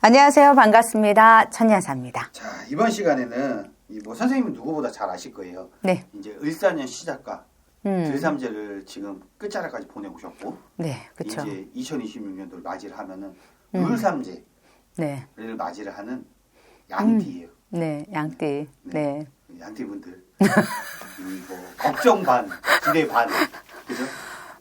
안녕하세요. 반갑습니다. 천여사입니다. 자, 이번 시간에는 뭐 선생님은 누구보다 잘 아실 거예요. 네. 이제 을사년 시작과 들삼재를 지금 끝자락까지 보내오셨고, 네, 그렇죠. 이제 2026년도를 맞이를 하면은 을삼재를 네. 맞이를 하는 양띠예요. 네, 양띠. 네. 양띠분들 뭐 걱정 반, 기대 반, 그죠?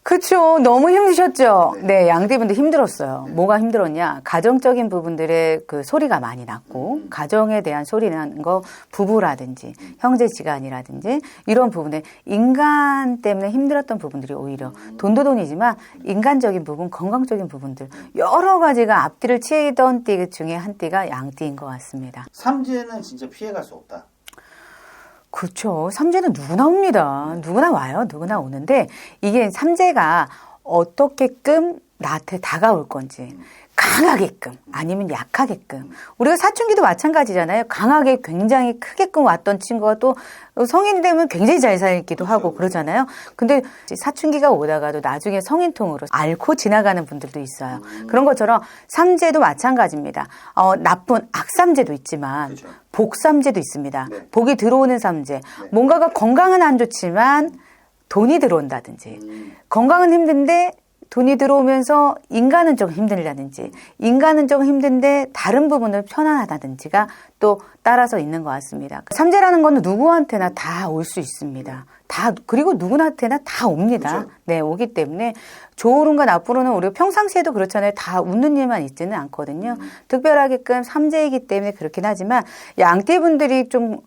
그렇죠. 너무 힘드셨죠. 네. 네, 양띠분들 힘들었어요. 네. 뭐가 힘들었냐? 가정적인 부분들의 그 소리가 많이 났고, 가정에 대한 소리 나는 거, 부부라든지 형제지간이라든지 이런 부분에 인간 때문에 힘들었던 부분들이 오히려 돈도 돈이지만 인간적인 부분, 건강적인 부분들 여러 가지가 앞뒤를 치던 띠 중에 한 띠가 양띠인 것 같습니다. 삼재는 진짜 피해갈 수 없다. 그렇죠. 삼재는 누구나 옵니다. 누구나 와요. 누구나 오는데 이게 삼재가 어떻게끔 나한테 다가올 건지 강하게끔 아니면 약하게끔 우리가 사춘기도 마찬가지잖아요. 강하게 굉장히 크게끔 왔던 친구가 또 성인이 되면 굉장히 잘 살기도 하고 그러잖아요. 근데 사춘기가 오다가도 나중에 성인통으로 앓고 지나가는 분들도 있어요. 그런 것처럼 삼재도 마찬가지입니다. 나쁜 악삼재도 있지만 그렇죠. 복삼재도 있습니다. 네. 복이 들어오는 삼재. 네. 뭔가가 건강은 안 좋지만 돈이 들어온다든지 건강은 힘든데 돈이 들어오면서 인간은 좀 힘들다든지 인간은 좀 힘든데 다른 부분은 편안하다든지가 또 따라서 있는 것 같습니다. 삼재라는 건 누구한테나 다 올 수 있습니다. 그리고 누구한테나 다 옵니다. 그렇죠. 네, 오기 때문에 좋은가 나쁘로는 우리가 평상시에도 그렇잖아요. 다 웃는 일만 있지는 않거든요. 특별하게끔 삼재이기 때문에 그렇긴 하지만 양띠분들이 좀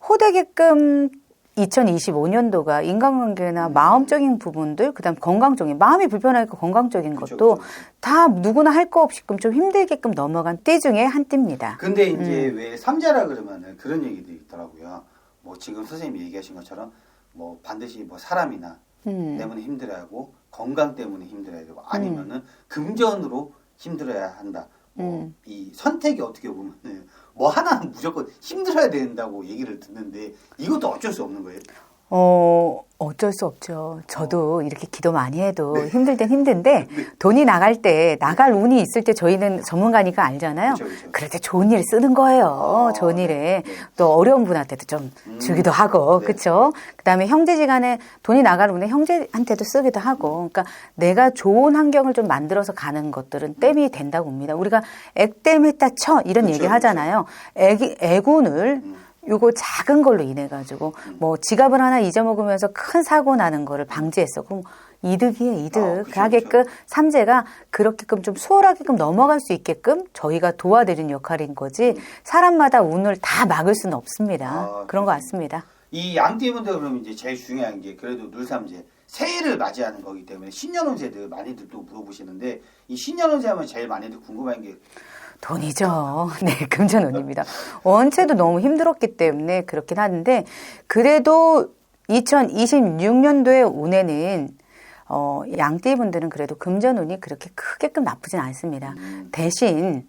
호되게끔 2025년도가 인간관계나 마음적인 부분들, 그다음 건강적인, 마음이 불편하니까 건강적인 그렇죠, 것도 그렇죠. 다 누구나 할 거 없이끔 좀 힘들게끔 넘어간 띠 중에 한 띠입니다. 근데 이제 왜 삼재라 그러면은 그런 얘기도 있더라고요. 뭐 지금 선생님이 얘기하신 것처럼 뭐 반드시 뭐 사람이나 때문에 힘들어하고 건강 때문에 힘들어야 되고 아니면은 금전으로 힘들어야 한다. 이 선택이 어떻게 보면은 뭐 하나는 무조건 힘들어야 된다고 얘기를 듣는데 이것도 어쩔 수 없는 거예요. 어쩔 수 없죠. 저도 이렇게 기도 많이 해도 힘들 땐 힘든데 돈이 나갈 때, 나갈 운이 있을 때 저희는 전문가니까 알잖아요. 그쵸, 그쵸. 그럴 때 좋은 일 쓰는 거예요. 좋은 일에. 또 어려운 분한테도 좀 주기도 하고, 네. 그쵸? 그 다음에 형제지간에 돈이 나갈 운에 형제한테도 쓰기도 하고. 그러니까 내가 좋은 환경을 좀 만들어서 가는 것들은 땜이 된다고 봅니다. 우리가 액땜했다 쳐 이런 그쵸, 얘기 하잖아요. 애군을 요거 작은 걸로 인해 가지고 뭐 지갑을 하나 잊어먹으면서 큰 사고 나는 거를 방지했어. 그럼 이득이에요, 이득. 그쵸, 하게끔 삼재가 그렇게끔 좀 수월하게끔 넘어갈 수 있게끔 저희가 도와드리는 역할인 거지 사람마다 운을 다 막을 수는 없습니다. 그런 것 같습니다. 이 양띠분들 그러면 이제 제일 중요한 게 그래도 늘삼재 새해를 맞이하는 거기 때문에 신년운세들 많이들 또 물어보시는데 이 신년운세 하면 제일 많이들 궁금한 게 돈이죠. 네, 금전운입니다. 원체도 너무 힘들었기 때문에 그렇긴 하는데 그래도 2026년도의 운에는 양띠분들은 그래도 금전운이 그렇게 크게끔 나쁘진 않습니다. 대신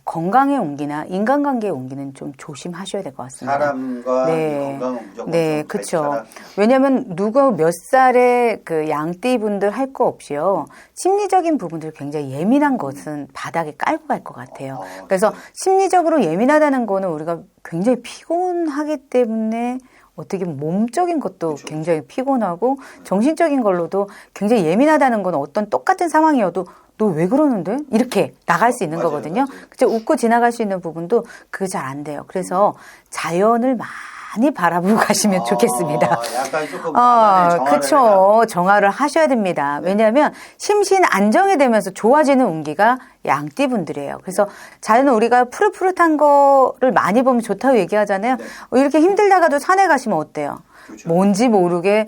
건강의 운기나 인간관계의 운기는 좀 조심하셔야 될 것 같습니다. 사람과 네. 건강은 무조건 네, 좀 그렇죠. 왜냐하면 누가 몇 살에 그 양띠분들 할 거 없이요. 심리적인 부분들 굉장히 예민한 것은 바닥에 깔고 갈 것 같아요. 그래서 심리적으로 예민하다는 거는 우리가 굉장히 피곤하기 때문에 어떻게 보면 몸적인 것도 그렇죠. 굉장히 피곤하고 정신적인 걸로도 굉장히 예민하다는 건 어떤 똑같은 상황이어도 너 왜 그러는데? 이렇게 나갈 수 있는 맞아요, 거거든요. 맞아요. 그쵸? 웃고 지나갈 수 있는 부분도 그게 잘 안 돼요. 그래서 자연을 많이 바라보고 가시면 좋겠습니다. 약간 조금 정화를 그쵸. 정화를 하셔야 됩니다. 왜냐하면 심신 안정이 되면서 좋아지는 운기가 양띠분들이에요. 그래서 자연은 우리가 푸릇푸릇한 거를 많이 보면 좋다고 얘기하잖아요. 이렇게 힘들다가도 산에 가시면 어때요? 그렇죠. 뭔지 모르게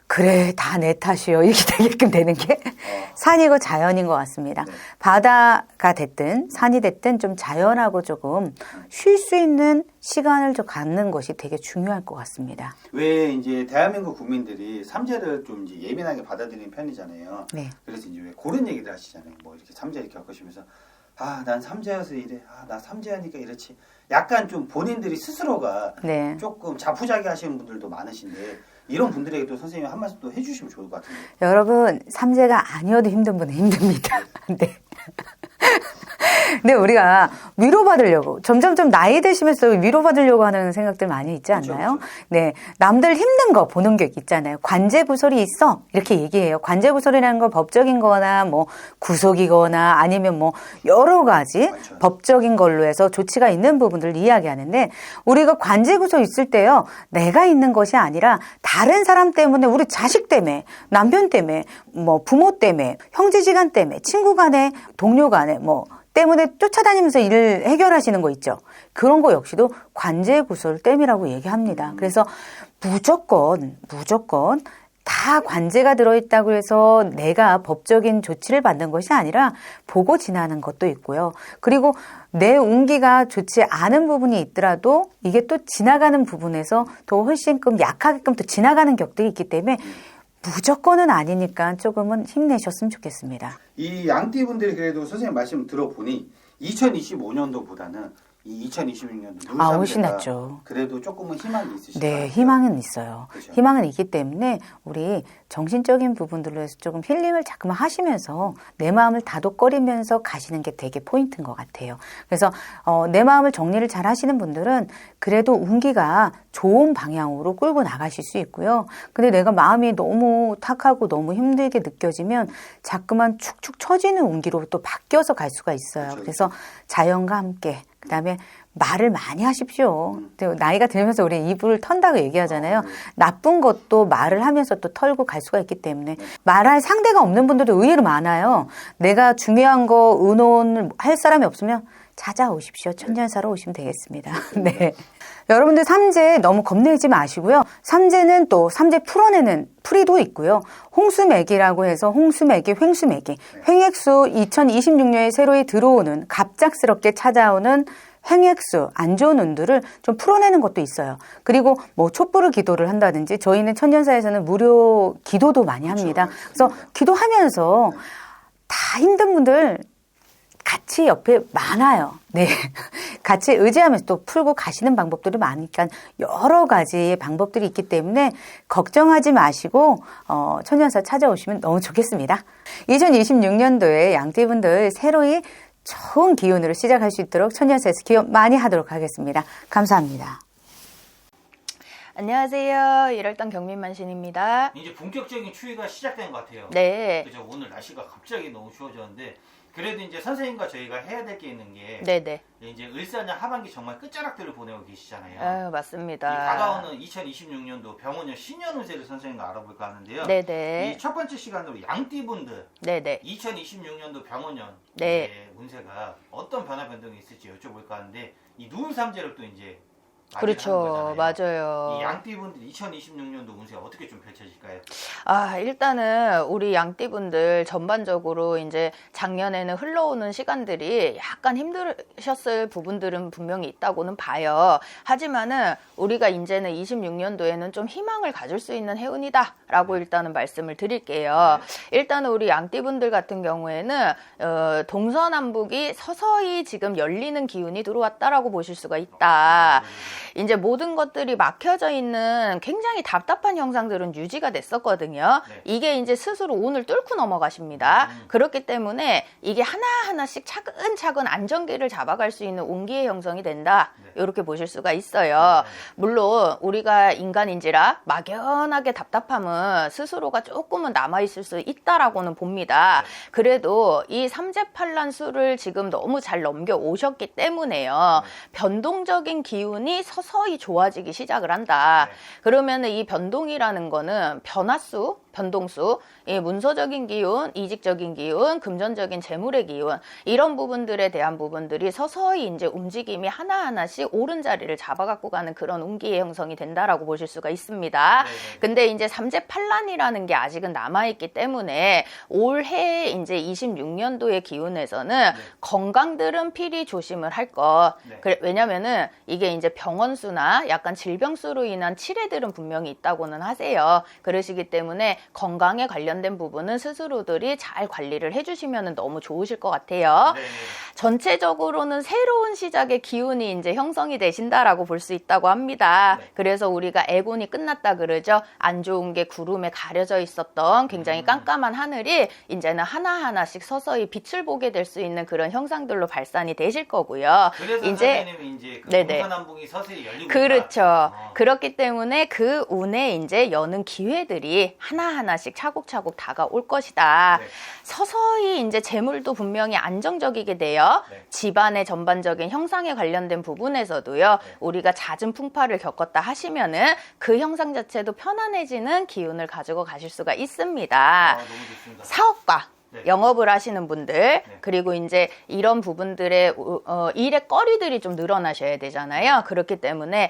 그래 다 내 탓이요 이렇게 되게끔 되는 게 산이고 자연인 것 같습니다. 네. 바다가 됐든 산이 됐든 좀 자연하고 조금 쉴 수 있는 시간을 좀 갖는 것이 되게 중요할 것 같습니다. 왜 이제 대한민국 국민들이 삼재를 좀 이제 예민하게 받아들이는 편이잖아요. 네. 그래서 이제 왜 그런 얘기를 하시잖아요. 뭐 이렇게 삼재를 겪으시면서 난 삼재여서 이래. 나 삼재하니까 이렇지. 약간 좀 본인들이 스스로가 네. 조금 자포자기 하시는 분들도 많으신데 이런 분들에게 또 선생님이 한 말씀 또 해주시면 좋을 것 같은데. 여러분 삼재가 아니어도 힘든 분은 힘듭니다. 네. 근데 우리가 위로받으려고 점점점 나이 드시면서 위로받으려고 하는 생각들 많이 있지 않나요? 그렇죠. 네, 남들 힘든 거 보는 게 있잖아요. 관제구설이 있어 이렇게 얘기해요. 관제구설이라는 건 법적인 거나 뭐 구속이거나 아니면 뭐 여러 가지 맞죠. 법적인 걸로 해서 조치가 있는 부분들을 이야기하는데 우리가 관제구설 있을 때요. 내가 있는 것이 아니라 다른 사람 때문에 우리 자식 때문에 남편 때문에 뭐 부모 때문에 형제지간 때문에 친구 간에 동료 간에 뭐 때문에 쫓아다니면서 일을 해결하시는 거 있죠. 그런 거 역시도 관제구설 때문이라고 얘기합니다. 그래서 무조건 다 관제가 들어있다고 해서 내가 법적인 조치를 받는 것이 아니라 보고 지나는 것도 있고요. 그리고 내 운기가 좋지 않은 부분이 있더라도 이게 또 지나가는 부분에서 더 훨씬 약하게끔 또 지나가는 격들이 있기 때문에 무조건은 아니니까 조금은 힘내셨으면 좋겠습니다. 이 양띠분들이 그래도 선생님 말씀 들어보니 2025년도보다는 이 2026년도 훨씬 낫죠. 그래도 조금은 희망이 있으시죠? 네, 희망은 있어요. 그렇죠. 희망은 있기 때문에 우리 정신적인 부분들로 해서 조금 힐링을 자꾸만 하시면서 내 마음을 다독거리면서 가시는 게 되게 포인트인 것 같아요. 그래서 내 마음을 정리를 잘 하시는 분들은 그래도 운기가 좋은 방향으로 끌고 나가실 수 있고요. 근데 내가 마음이 너무 탁하고 너무 힘들게 느껴지면 자꾸만 축축 처지는 운기로 또 바뀌어서 갈 수가 있어요. 그렇죠. 그래서 자연과 함께 그다음에 말을 많이 하십시오. 나이가 들면서 우리 입을 턴다고 얘기하잖아요. 나쁜 것도 말을 하면서 또 털고 갈 수가 있기 때문에 말할 상대가 없는 분들도 의외로 많아요. 내가 중요한 거 의논을 할 사람이 없으면 찾아오십시오. 천년사로 오시면 되겠습니다. 네. 여러분들 삼재 너무 겁내지 마시고요. 삼재는 또 삼재 풀어내는 풀이도 있고요. 홍수매기라고 해서 홍수매기, 횡수매기. 횡액수 2026년에 새로이 들어오는 갑작스럽게 찾아오는 횡액수, 안 좋은 운들을 좀 풀어내는 것도 있어요. 그리고 뭐 촛불을 기도를 한다든지 저희는 천년사에서는 무료 기도도 많이 합니다. 그래서 기도하면서 다 힘든 분들 같이 옆에 많아요. 네. 같이 의지하면서 또 풀고 가시는 방법들이 많으니까 여러 가지의 방법들이 있기 때문에 걱정하지 마시고 천년사 찾아오시면 너무 좋겠습니다. 2026년도에 양띠분들 새로이 좋은 기운으로 시작할 수 있도록 천년사에서 기원 많이 하도록 하겠습니다. 감사합니다. 안녕하세요. 1월달 경민만신입니다. 이제 본격적인 추위가 시작된 것 같아요. 네. 그죠? 오늘 날씨가 갑자기 너무 추워졌는데 그래도 이제 선생님과 저희가 해야 될 게 있는 게 네네. 이제 을사년 하반기 정말 끝자락들을 보내고 계시잖아요. 이 맞습니다. 다가오는 2026년도 병원년 신년 운세를 선생님과 알아볼까 하는데요. 네네. 이 첫 번째 시간으로 양띠분들 네네. 2026년도 병원년 네. 운세가 어떤 변화 변동이 있을지 여쭤볼까 하는데 이 누울 삼재를 또 이제 그렇죠. 맞아요. 이 양띠분들 2026년도 운세 어떻게 좀 펼쳐질까요? 일단은 우리 양띠분들 전반적으로 이제 작년에는 흘러오는 시간들이 약간 힘드셨을 부분들은 분명히 있다고는 봐요. 하지만은 우리가 이제는 26년도에는 좀 희망을 가질 수 있는 해운이다 라고 일단은 말씀을 드릴게요. 일단은 우리 양띠분들 같은 경우에는 동서남북이 서서히 지금 열리는 기운이 들어왔다라고 보실 수가 있다. 이제 모든 것들이 막혀져 있는 굉장히 답답한 형상들은 유지가 됐었거든요. 네. 이게 이제 스스로 오늘 뚫고 넘어가십니다. 그렇기 때문에 이게 하나하나씩 차근차근 안정기를 잡아갈 수 있는 온기의 형성이 된다. 네. 이렇게 보실 수가 있어요. 네. 물론 우리가 인간인지라 막연하게 답답함은 스스로가 조금은 남아있을 수 있다라고는 봅니다. 네. 그래도 이 삼재팔란수를 지금 너무 잘 넘겨오셨기 때문에요. 변동적인 기운이 서서히 좋아지기 시작을 한다. 네. 그러면 이 변동이라는 거는 변화수, 변동수, 이 문서적인 기운, 이직적인 기운, 금전적인 재물의 기운 이런 부분들에 대한 부분들이 서서히 이제 움직임이 하나하나씩 옳은 자리를 잡아갖고 가는 그런 운기의 형성이 된다라고 보실 수가 있습니다. 네네. 근데 이제 삼재팔란이라는 게 아직은 남아있기 때문에 올해 이제 26년도의 기운에서는 건강들은 필히 조심을 할 것. 네. 왜냐면은 이게 이제 병원수나 약간 질병수로 인한 치레들은 분명히 있다고는 하세요. 그러시기 때문에 건강에 관련된 부분은 스스로들이 잘 관리를 해주시면 너무 좋으실 것 같아요. 네. 전체적으로는 새로운 시작의 기운이 이제 형성이 되신다라고 볼 수 있다고 합니다. 네. 그래서 우리가 애곤이 끝났다 그러죠. 안 좋은 게 구름에 가려져 있었던 굉장히 깜깜한 하늘이 이제는 하나하나씩 서서히 빛을 보게 될 수 있는 그런 형상들로 발산이 되실 거고요. 그래서 이제 선생님이 이제 그 네네. 동서남북이 서서히 열리고 그렇죠. 있다. 그렇기 때문에 그 운에 이제 여는 기회들이 하나하나씩 차곡차곡 다가올 것이다. 네. 서서히 이제 재물도 분명히 안정적이게 돼요. 네. 집안의 전반적인 형상에 관련된 부분에서도요. 네. 우리가 잦은 풍파를 겪었다 하시면은 그 형상 자체도 편안해지는 기운을 가지고 가실 수가 있습니다. 너무 좋습니다. 사업가 네. 영업을 하시는 분들 그리고 이제 이런 부분들의 일의 거리들이 좀 늘어나셔야 되잖아요. 그렇기 때문에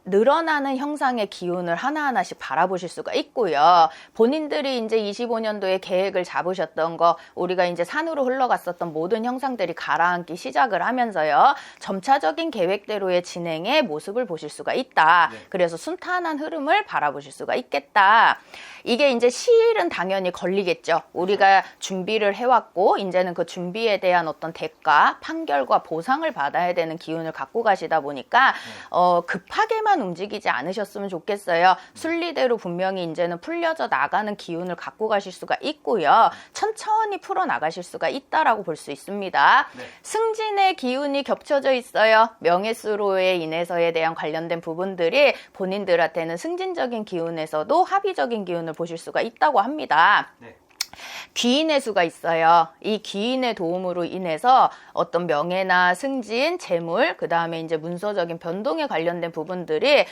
늘어나는 형상의 기운을 하나하나씩 바라보실 수가 있고요. 본인들이 이제 25년도에 계획을 잡으셨던 거, 우리가 이제 산으로 흘러갔었던 모든 형상들이 가라앉기 시작을 하면서요. 점차적인 계획대로의 진행의 모습을 보실 수가 있다. 네. 그래서 순탄한 흐름을 바라보실 수가 있겠다. 이게 이제 시일은 당연히 걸리겠죠. 우리가 준비를 해왔고, 이제는 그 준비에 대한 어떤 대가, 판결과 보상을 받아야 되는 기운을 갖고 가시다 보니까, 급하게만 움직이지 않으셨으면 좋겠어요. 순리대로 분명히 이제는 풀려져 나가는 기운을 갖고 가실 수가 있고요. 천천히 풀어 나가실 수가 있다라고 볼 수 있습니다. 네. 승진의 기운이 겹쳐져 있어요. 명예수로에 인해서에 대한 관련된 부분들이 본인들한테는 승진적인 기운에서도 합의적인 기운을 보실 수가 있다고 합니다. 네. 귀인의 수가 있어요. 이 귀인의 도움으로 인해서 어떤 명예나 승진, 재물, 그 다음에 이제 문서적인 변동에 관련된 부분들이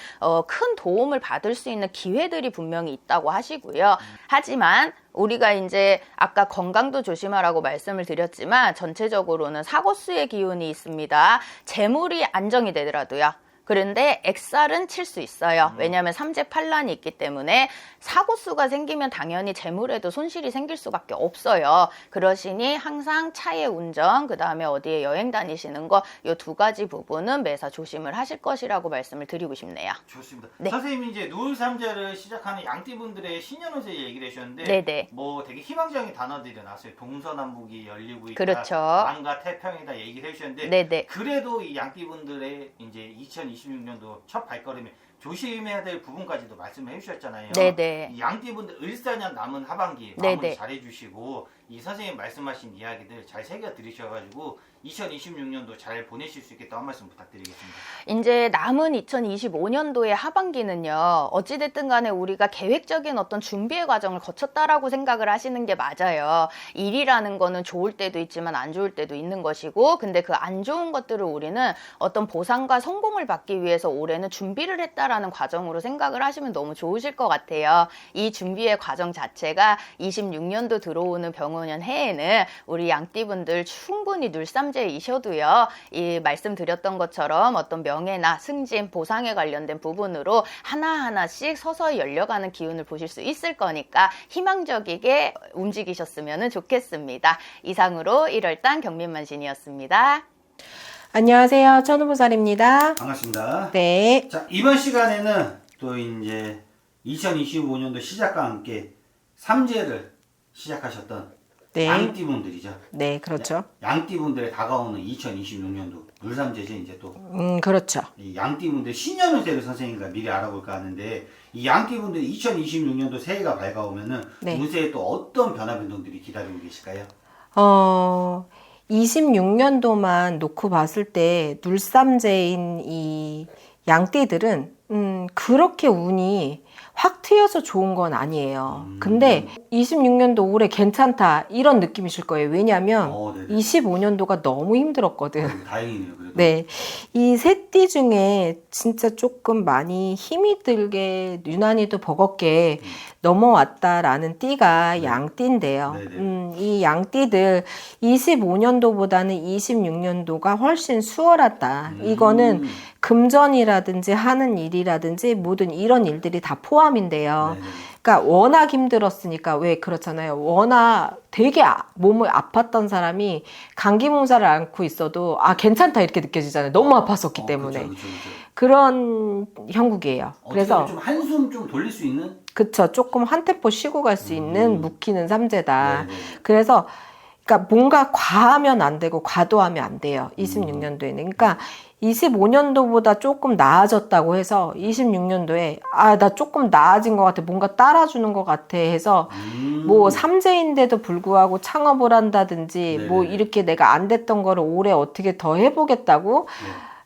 큰 도움을 받을 수 있는 기회들이 분명히 있다고 하시고요. 하지만 우리가 이제 아까 건강도 조심하라고 말씀을 드렸지만 전체적으로는 사고수의 기운이 있습니다. 재물이 안정이 되더라도요. 그런데 액살은 칠 수 있어요. 왜냐하면 삼재팔란이 있기 때문에 사고수가 생기면 당연히 재물에도 손실이 생길 수밖에 없어요. 그러시니 항상 차의 운전, 그 다음에 어디에 여행 다니시는 거 이 두 가지 부분은 매사 조심을 하실 것이라고 말씀을 드리고 싶네요. 좋습니다. 네. 선생님이 이제 누울삼재를 시작하는 양띠분들의 신년운세 얘기를 해주셨는데 네네. 뭐 되게 희망적인 단어들이 나왔어요. 동서남북이 열리고 있다. 그렇죠. 남과 태평이다 얘기를 해주셨는데 네네. 그래도 이 양띠분들의 이제 2026년도 첫 발걸음에 조심해야 될 부분까지도 말씀을 해주셨잖아요. 네네. 이 양띠분들 을사년 남은 하반기 마무리 네네. 잘해주시고 이 선생님 말씀하신 이야기들 잘 새겨 들으셔가지고 2026년도 잘 보내실 수 있겠다고 한 말씀 부탁드리겠습니다. 이제 남은 2025년도의 하반기는요, 어찌됐든 간에 우리가 계획적인 어떤 준비의 과정을 거쳤다라고 생각을 하시는 게 맞아요. 일이라는 거는 좋을 때도 있지만 안 좋을 때도 있는 것이고, 근데 그 안 좋은 것들을 우리는 어떤 보상과 성공을 받기 위해서 올해는 준비를 했다라는 과정으로 생각을 하시면 너무 좋으실 것 같아요. 이 준비의 과정 자체가 26년도 들어오는 병원년 해에는 우리 양띠분들 충분히 눌삼재이셔도요, 이 말씀드렸던 것처럼 어떤 명예나 승진, 보상에 관련된 부분으로 하나하나씩 서서히 열려가는 기운을 보실 수 있을 거니까 희망적이게 움직이셨으면 좋겠습니다. 이상으로 1월달 경민만신이었습니다. 안녕하세요. 천우보살입니다. 반갑습니다. 네. 자, 이번 시간에는 또 이제 2025년도 시작과 함께 삼재를 시작하셨던 네. 양띠분들이죠. 네, 그렇죠. 양띠분들의 다가오는 2026년도 물삼재죠. 이제 또 그렇죠. 이 양띠분들 신년운세를 선생님과 미리 알아볼까 하는데 이 양띠분들이 2026년도 새해가 밝아오면은 네. 운세에 또 어떤 변화 변동들이 기다리고 계실까요? 26년도만 놓고 봤을 때 눌삼재인 이 양띠들은 그렇게 운이 확 트여서 좋은 건 아니에요. 근데 26년도 올해 괜찮다 이런 느낌이실 거예요. 왜냐하면 네네. 25년도가 너무 힘들었거든. 다행이네요. 그래도. 네, 이 세 띠 중에 진짜 조금 많이 힘이 들게 유난히도 버겁게 넘어왔다라는 띠가 양띠인데요. 네네. 이 양띠들 25년도보다는 26년도가 훨씬 수월하다. 이거는 금전이라든지 하는 일이라든지 모든 이런 일들이 다 포함인데요. 네네. 그러니까 워낙 힘들었으니까 왜 그렇잖아요. 워낙 되게 몸을 아팠던 사람이 감기 몸살을 앓고 있어도 괜찮다 이렇게 느껴지잖아요. 너무 아팠었기 때문에. 그쵸, 그쵸, 그쵸. 그런 형국이에요. 그래서 좀 한숨 좀 돌릴 수 있는. 그쵸. 조금 한 템포 쉬고 갈 수 있는 묵히는 삼재다. 네네. 그래서 그러니까 뭔가 과하면 안 되고 과도하면 안 돼요. 26년도에는. 그러니까 25년도보다 조금 나아졌다고 해서 26년도에 나 조금 나아진 것 같아. 뭔가 따라주는 것 같아 해서 뭐 삼재인데도 불구하고 창업을 한다든지 네네. 뭐 이렇게 내가 안 됐던 거를 올해 어떻게 더 해보겠다고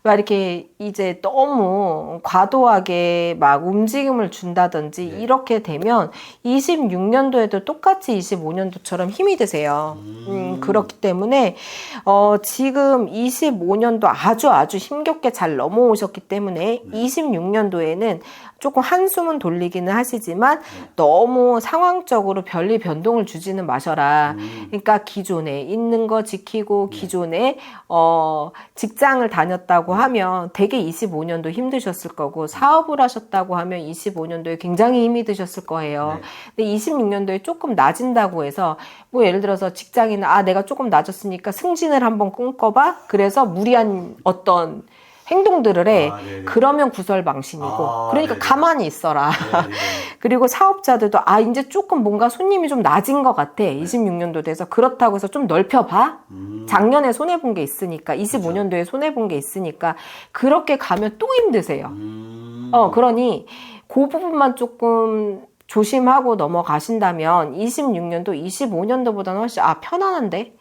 막 이렇게 이제 너무 과도하게 막 움직임을 준다든지 네. 이렇게 되면 26년도에도 똑같이 25년도처럼 힘이 드세요. 그렇기 때문에 지금 25년도 아주 힘겹게 잘 넘어오셨기 때문에 26년도에는 조금 한숨은 돌리기는 하시지만 너무 상황적으로 별일 변동을 주지는 마셔라. 그러니까 기존에 있는 거 지키고 기존에 직장을 다녔다고 하면 되게 25년도 힘드셨을 거고 사업을 하셨다고 하면 25년도에 굉장히 힘이 드셨을 거예요. 근데 26년도에 조금 낮은다고 해서 뭐 예를 들어서 직장인 내가 조금 낮았으니까 승진을 한번 꿈꿔봐. 그래서 무리한 어떤 행동들을 해. 네네. 그러면 구설망신이고. 그러니까 네네. 가만히 있어라. 네네. 그리고 사업자들도 이제 조금 뭔가 손님이 좀 낮은 것 같아. 26년도 돼서. 그렇다고 해서 좀 넓혀봐. 작년에 손해본 게 있으니까. 25년도에 손해본 게 있으니까. 그렇게 가면 또 힘드세요. 그러니 그 부분만 조금 조심하고 넘어가신다면 26년도, 25년도보다는 훨씬 편안한데?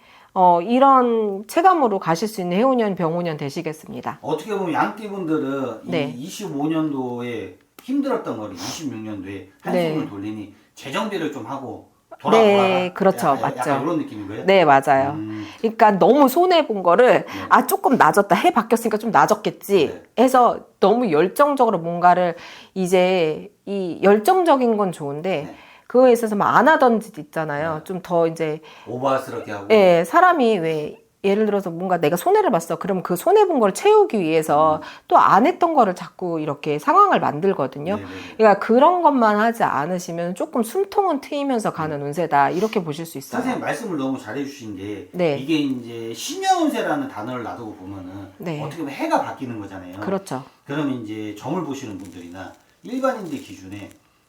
이런 체감으로 가실 수 있는 해운년, 병운년 되시겠습니다. 어떻게 보면 양띠분들은 네. 이 25년도에 힘들었던 거를 26년도에 한숨을 돌리니 재정비를 좀 하고 돌아보라. 네, 그렇죠. 맞죠. 약간 이런 느낌인 거예요? 네, 맞아요. 그러니까 너무 손해본 거를 조금 낮았다. 해 바뀌었으니까 좀 낮았겠지 해서 너무 열정적으로 뭔가를 이제 이 열정적인 건 좋은데 그거에 있어서 막 안 하던 짓 있잖아요. 좀 더 이제 오버스럽게 하고. 사람이 왜 예를 들어서 뭔가 내가 손해를 봤어. 그럼 그 손해본 걸 채우기 위해서 또 안 했던 거를 자꾸 이렇게 상황을 만들거든요. 그러니까 그런 것만 하지 않으시면 조금 숨통은 트이면서 가는 운세다. 이렇게 보실 수 있어요. 선생님 말씀을 너무 잘해주신 게 네. 이게 이제 신년운세라는 단어를 놔두고 보면은 어떻게 보면 해가 바뀌는 거잖아요. 그렇죠. 그러면 이제 점을 보시는 분들이나 일반인들 기준에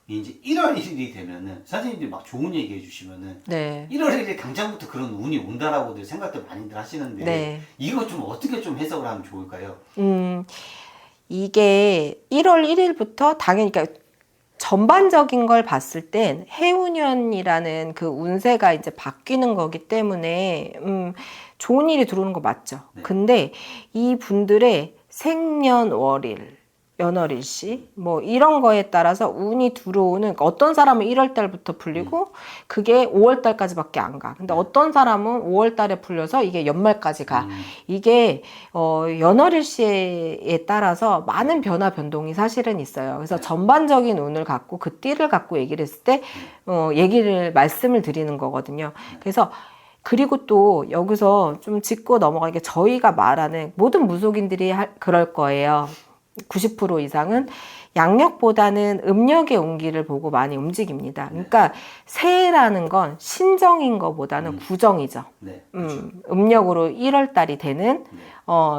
이제 1월 1일이 되면은 선생님들이 막 좋은 얘기 해주시면은 1월 1일 당장부터 그런 운이 온다라고들 생각들 많이들 하시는데 이거 좀 어떻게 좀 해석을 하면 좋을까요? 이게 1월 1일부터 당연히 그러니까 전반적인 걸 봤을 땐 해운년이라는 그 운세가 이제 바뀌는 거기 때문에 좋은 일이 들어오는 거 맞죠. 근데 이 분들의 생년월일 연월일시 뭐 이런 거에 따라서 운이 들어오는 그러니까 어떤 사람은 1월 달부터 풀리고 그게 5월 달까지밖에 안 가. 근데 어떤 사람은 5월 달에 풀려서 이게 연말까지 가. 이게 연월일시에 따라서 많은 변화 변동이 사실은 있어요. 그래서 전반적인 운을 갖고 그 띠를 갖고 얘기를 했을 때 말씀을 드리는 거거든요. 그래서 그리고 또 여기서 좀 짚고 넘어가는 게 저희가 말하는 모든 무속인들이 그럴 거예요. 90% 이상은 양력보다는 음력의 운기를 보고 많이 움직입니다. 그러니까 새해라는 건 신정인 것보다는 구정이죠. 그렇죠. 음력으로 1월 달이 되는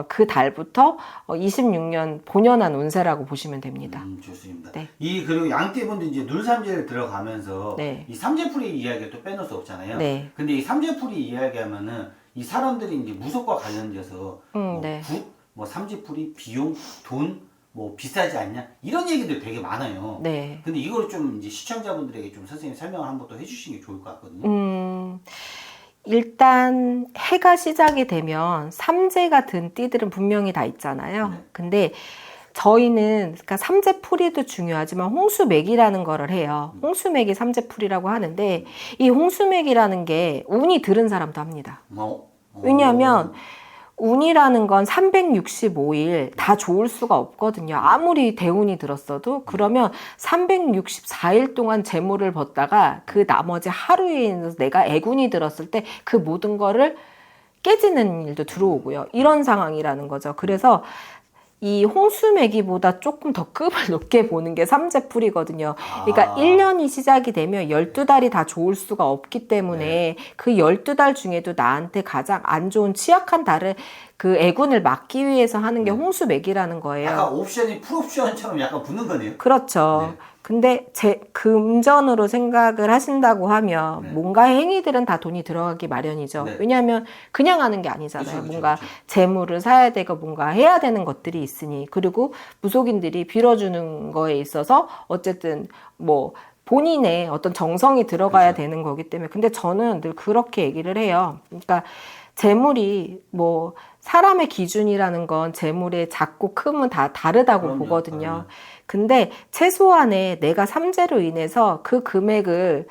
그 달부터 26년 본연한 운세라고 보시면 됩니다. 좋습니다. 네. 그리고 양띠분도 이제 눌삼재를 들어가면서 네. 이 삼재풀이 이야기를 또 빼놓을 수 없잖아요. 네. 근데 이 삼재풀이 이야기하면은 이 사람들이 이제 무속과 관련돼서 네. 뭐 삼재풀이 비용, 돈 뭐 비싸지 않냐 이런 얘기들 되게 많아요. 네. 근데 이걸 좀 이제 시청자분들에게 좀 선생님 설명을 한번 또 해주시는 게 좋을 것 같거든요. 일단 해가 시작이 되면 삼재가 든 띠들은 분명히 다 있잖아요. 근데 저희는 그러니까 삼재풀이도 중요하지만 홍수맥이라는 거를 해요. 홍수맥이 삼재풀이라고 하는데 이 홍수맥이라는 게 운이 들은 사람도 합니다. 왜냐하면 운이라는 건 365일 다 좋을 수가 없거든요. 아무리 대운이 들었어도 그러면 364일 동안 재물을 벗다가 그 나머지 하루에 내가 애군이 들었을 때 그 모든 거를 깨지는 일도 들어오고요. 이런 상황이라는 거죠. 그래서 이 홍수매기보다 조금 더 급을 높게 보는 게 삼재풀이거든요. 그러니까 1년이 시작이 되면 12달이 다 좋을 수가 없기 때문에 그 12달 중에도 나한테 가장 안 좋은 취약한 달을 그 애군을 막기 위해서 하는 게 홍수매기라는 거예요. 약간 옵션이 풀옵션처럼 약간 붙는 거네요. 그렇죠. 근데 금전으로 생각을 하신다고 하면 뭔가의 행위들은 다 돈이 들어가기 마련이죠. 왜냐하면 그냥 하는 게 아니잖아요. 뭔가 재물을 사야 되고 뭔가 해야 되는 것들이 있으니. 그리고 무속인들이 빌어주는 거에 있어서 어쨌든 뭐 본인의 어떤 정성이 들어가야 되는 거기 때문에. 근데 저는 늘 그렇게 얘기를 해요. 그러니까 재물이 뭐 사람의 기준이라는 건 재물의 작고 크면 다 다르다고 보거든요. 근데 최소한의 내가 삼재로 인해서 그 금액을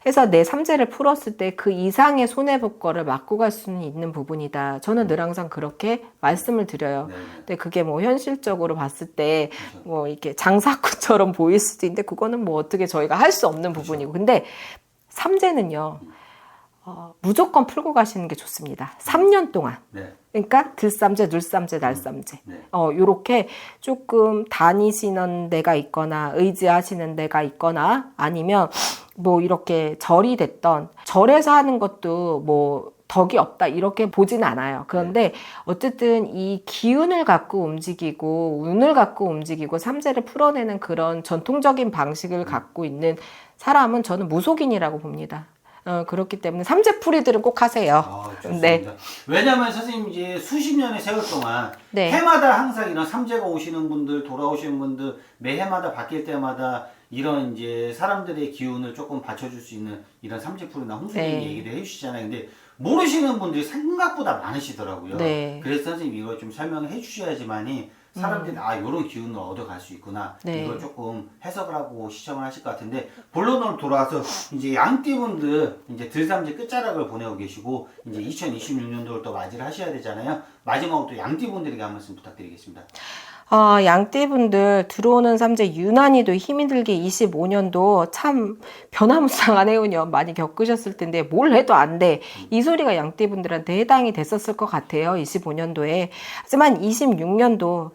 해서 내 삼재를 풀었을 때 그 이상의 손해볼 거를 막고 갈 수는 있는 부분이다. 저는 늘 항상 그렇게 말씀을 드려요. 근데 그게 뭐 현실적으로 봤을 때 뭐 이렇게 장사꾼처럼 보일 수도 있는데 그거는 뭐 어떻게 저희가 할 수 없는 부분이고. 근데 삼재는요. 무조건 풀고 가시는 게 좋습니다. 3년 동안. 그러니까 들삼재, 눌삼재, 날삼재. 요렇게 조금 다니시는 데가 있거나 의지하시는 데가 있거나 아니면 뭐 이렇게 절이 됐던 절에서 하는 것도 뭐 덕이 없다 이렇게 보진 않아요. 그런데 어쨌든 이 기운을 갖고 움직이고 운을 갖고 움직이고 삼재를 풀어내는 그런 전통적인 방식을 갖고 있는 사람은 저는 무속인이라고 봅니다. 그렇기 때문에 삼재풀이들은 꼭 하세요. 좋습니다. 왜냐하면 선생님 이제 수십 년의 세월 동안 해마다 항상 이런 삼재가 오시는 분들, 돌아오시는 분들 매 해마다 바뀔 때마다 이런 이제 사람들의 기운을 조금 받쳐줄 수 있는 이런 삼재풀이나 홍수님 얘기를 해주시잖아요. 근데 모르시는 분들이 생각보다 많으시더라고요. 그래서 선생님 이걸 좀 설명을 해주셔야지만이 사람들이 이런 기운을 얻어갈 수 있구나. 이걸 조금 해석을 하고 시청을 하실 것 같은데 본론으로 돌아와서 이제 양띠분들 이제 들삼재 끝자락을 보내고 계시고 이제 2026년도를 또 맞이를 하셔야 되잖아요. 마지막으로 또 양띠분들에게 한 말씀 부탁드리겠습니다. 양띠분들 들어오는 삼재 유난히도 힘이 들게 25년도 참 변화무쌍한 해운이요. 많이 겪으셨을 텐데 뭘 해도 안 돼. 이 소리가 양띠분들한테 해당이 됐었을 것 같아요. 25년도에. 하지만 26년도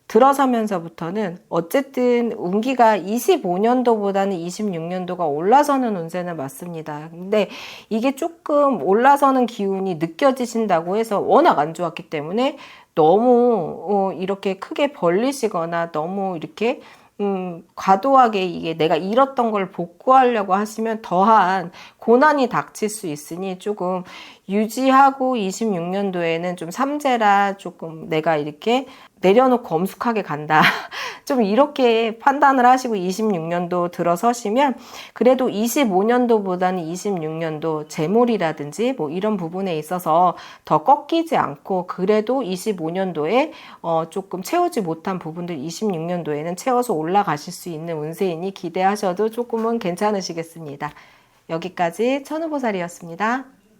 들어서면서부터는 어쨌든 운기가 25년도보다는 26년도가 올라서는 운세는 맞습니다. 근데 이게 조금 올라서는 기운이 느껴지신다고 해서 워낙 안 좋았기 때문에 너무 이렇게 크게 벌리시거나 너무 이렇게 과도하게 이게 내가 잃었던 걸 복구하려고 하시면 더한 고난이 닥칠 수 있으니 조금 유지하고 26년도에는 좀 삼재라 조금 내가 이렇게 내려놓고 엄숙하게 간다. 좀 이렇게 판단을 하시고 26년도 들어서시면 그래도 25년도보다는 26년도 재물이라든지 뭐 이런 부분에 있어서 더 꺾이지 않고 그래도 25년도에 조금 채우지 못한 부분들 26년도에는 채워서 올라가실 수 있는 운세이니 기대하셔도 조금은 괜찮으시겠습니다. 여기까지 천우보살이었습니다.